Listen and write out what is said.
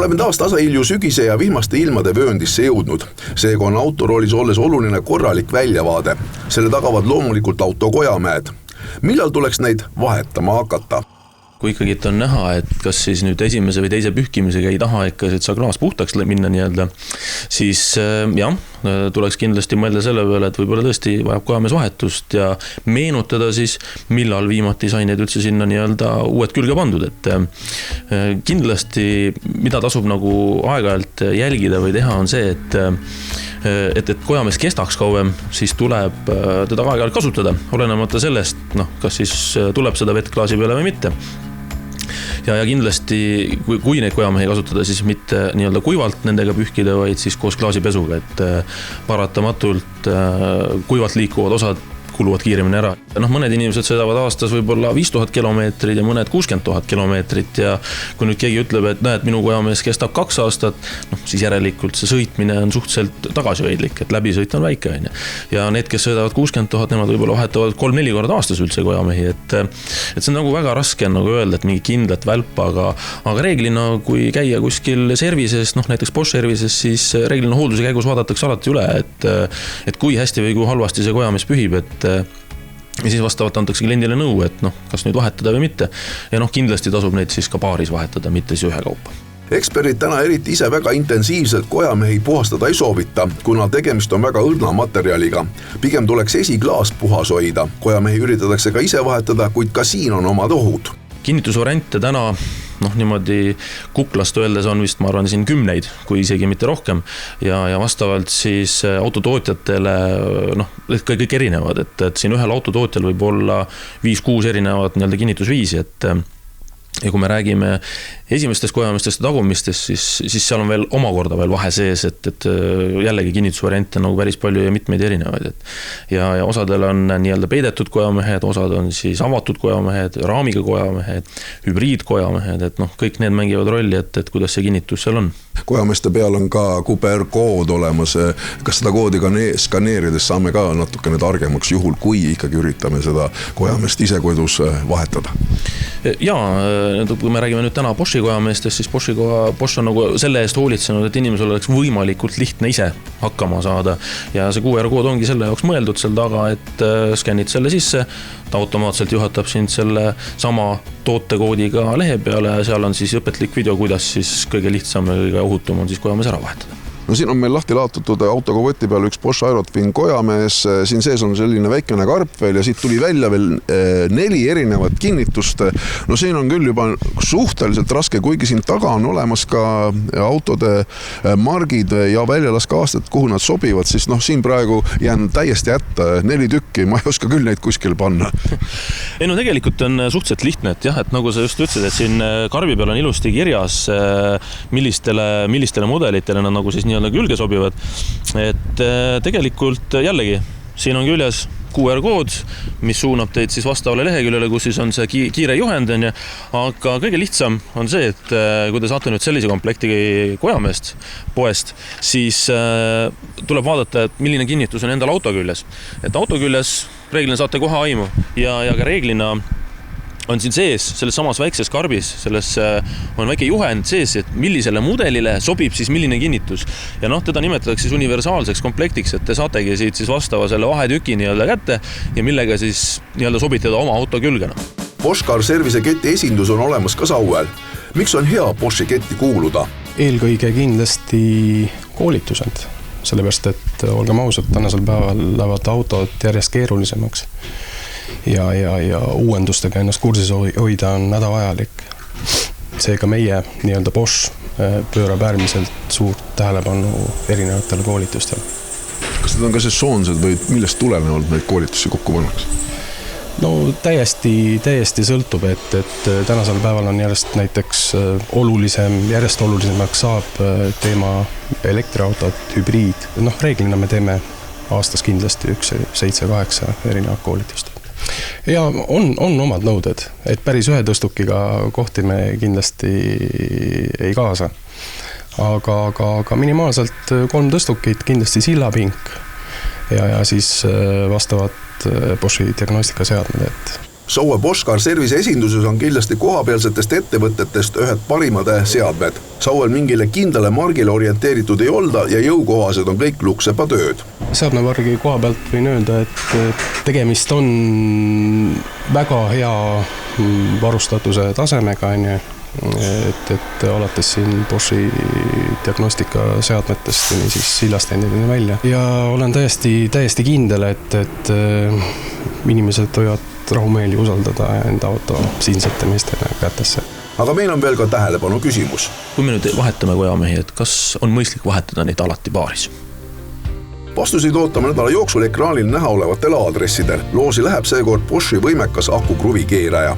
Oleme taas tasahilju sügise ja vihmaste ilmade vööndisse jõudnud. Seega on autoroolis olles oluline korralik väljavaade. Selle tagavad loomulikult autokojamäed. Millal tuleks neid vahetama hakata? Kui ikkagi on näha, et kas siis nüüd esimese või teise pühkimisega ei taha ikka, et saa klaas puhtaks minna nii-öelda, siis jah, tuleks kindlasti mõelda selle peale, et võib-olla tõesti vajab kojamees vahetust ja meenutada siis, millal viimati sai neid üldse sinna nii-öelda uued külge pandud, et kindlasti, mida tasub nagu aeg-ajalt jälgida või teha, on see, et kojamees kestaks kauem, siis tuleb teda aeg-ajalt kasutada, olenemata sellest, kas siis tuleb seda vett klaasi peale või mitte. Ja kindlasti, kui neid kojamehi kasutada, siis mitte nii-öelda kuivalt nendega pühkida, vaid siis koos klaasipesuga, et paratamatult kuivalt liikuvad osad kuluvad kiiremini ära. Mõned inimesed sõidavad aastas võib-olla 5000 kilomeetrit ja mõned 60 000 kilomeetrit ja kui nüüd keegi ütleb, et näed, minu kojamees kestab 2 aastat, siis järelikult see sõitmine on suhteliselt tagasihoidlik, et läbisõit on väike. Ja need, kes sõidavad 60 000, nemad võib-olla vahetavad 3-4 korda aastas üldse kojamehi, et see on nagu väga raske öelda, et mingi kindlat välpa, aga reeglina, kui käia kuskil servises, näiteks Bosch servises, siis reeglina hoolduse käigus vaadatakse alati üle, et kui hästi või kui halvasti see kojamees pühib, ja siis vastavalt antakse kliendile nõu, et kas nüüd vahetada või mitte. Ja kindlasti tasub neid siis ka paaris vahetada, mitte siis ühe kaupa. Eksperdid täna eriti ise väga intensiivselt kojamehi puhastada ei soovita, kuna tegemist on väga õrna materjaliga. Pigem tuleks esiklaas puhas hoida. Kojamehi üritatakse ka ise vahetada, kuid ka siin on omad ohud. Kinnitusvariante täna niimoodi kuklast öeldes on vist, ma arvan, siin 10, kui isegi mitte rohkem ja vastavalt siis autotootjatele kõik erinevad, et siin ühel autotootjal võib olla 5-6 erinevat nii-öelda kinnitusviisi, ja kui me räägime esimestest kojamistest ja tagumistest, siis seal on veel omakorda veel vahe sees, et jällegi kinnitusvariante on päris palju ja mitmeid erinevaid. Ja osadel on nii-öelda peidetud kojamehed, osad on siis avatud kojamehed, raamiga kojamehed, hübriidkojamehed, et kõik need mängivad rolli, et kuidas see kinnitus seal on. Kojameeste peal on ka QR-kood olemas. Kas seda koodi ka skaneerides saame ka natukene targemaks juhul, kui ikkagi üritame seda kojameest ise kodus vahetada? Jaa, kui me räägime nüüd täna Boschi kojameestest, siis Bosch on nagu selle eest hoolitsenud, et inimesel oleks võimalikult lihtne ise hakkama saada. Ja see QR-kood ongi selle jaoks mõeldud seal taga, et skännid selle sisse, ta automaatselt juhatab sind selle sama tootekoodiga lehe peale ja seal on siis õpetlik video, kuidas siis kõige lihtsam ja kõige ohutum on siis kojamees ära vahetada. No siin on meil lahti laotatud autoga võtti peal üks Bosch Aerotwin kojamees, siin sees on selline väikene karp veel ja siit tuli välja veel 4 erinevat kinnitust. No siin on küll juba suhteliselt raske, kuigi siin taga on olemas ka autode margid ja väljalaskaastad, kuhu nad sobivad, siis siin praegu jään täiesti jätta 4 tükki, ma ei oska küll neid kuskil panna. Ei tegelikult on suhteliselt lihtne, et jah, et nagu sa just ütlesid, et siin karbi peal on ilusti kirjas, millistele mudelitele nad nagu siis nii-öelda külge sobivad, et tegelikult jällegi siin on küljes QR-kood, mis suunab teid siis vastavale leheküljele, kus siis on see kiire juhend, aga kõige lihtsam on see, et kui te saate nüüd sellise komplekti kojameest poest, siis tuleb vaadata, et milline kinnitus on endal auto küljes. Et auto küljes reeglina saate kohe aimu ja ka reeglina on siin sees, selles samas väikses karbis, selles on väike juhend sees, et millisele mudelile sobib siis milline kinnitus. Ja teda nimetatakse siis universaalseks komplektiks, et te saategi siit siis vastava selle vahetüki nii-öelda kätte ja millega siis nii-öelda sobitada oma auto külgena. Bosch Car Service keti esindus on olemas ka Sauel. Miks on hea Boschi ketti kuuluda? Eelkõige kindlasti koolitused, sellepärast, et olgem ausad, tänasel päeval lähevad autod järjest keerulisemaks. Ja uuendustega ennast kursis hoida on hädavajalik. Seega meie nii-öelda Bosch pöörab äärmiselt suurt tähelepanu erinevatele koolitustele. Kas need on ka sesoonsed või millest tulenevalt neid koolitusi kokku pannakse? No täiesti sõltub, et tänasel päeval on järjest näiteks järjest olulisemaks saab teema elektriautot, hübriid. Reeglina me teeme aastas kindlasti 7-8 erinevat koolitust. Ja on omad nõuded, et päris ühe tõstukiga kohti me kindlasti ei kaasa. Aga minimaalselt 3 tõstukit, kindlasti sillapink ja siis vastavad Boschi diagnostikaseadmed, et Sauve Bosch Car Service esinduses on kindlasti kohapealsetest ettevõtetest ühed parimad seadmed. Sauvel mingile kindlale margile orienteeritud ei olda ja jõukohased on kõik luksepa tööd. Seadmepargi koha pealt võin öelda, et tegemist on väga hea varustatuse tasemega, et alates siin Boschi diagnostikaseadmetest kuni siis siljastendideni välja. Ja olen täiesti kindel, et inimesed võivad rahumeeli usaldada enda auto siinsete meestele kätesse. Aga meil on veel ka tähelepanu küsimus. Kui me nüüd vahetame kojamehi, et kas on mõistlik vahetada neid alati paaris? Vastuseid ootame nädala jooksul ekraanil näha olevatel aadressidel. Loosi läheb seekord Boschi võimekas akukruvikeeraja.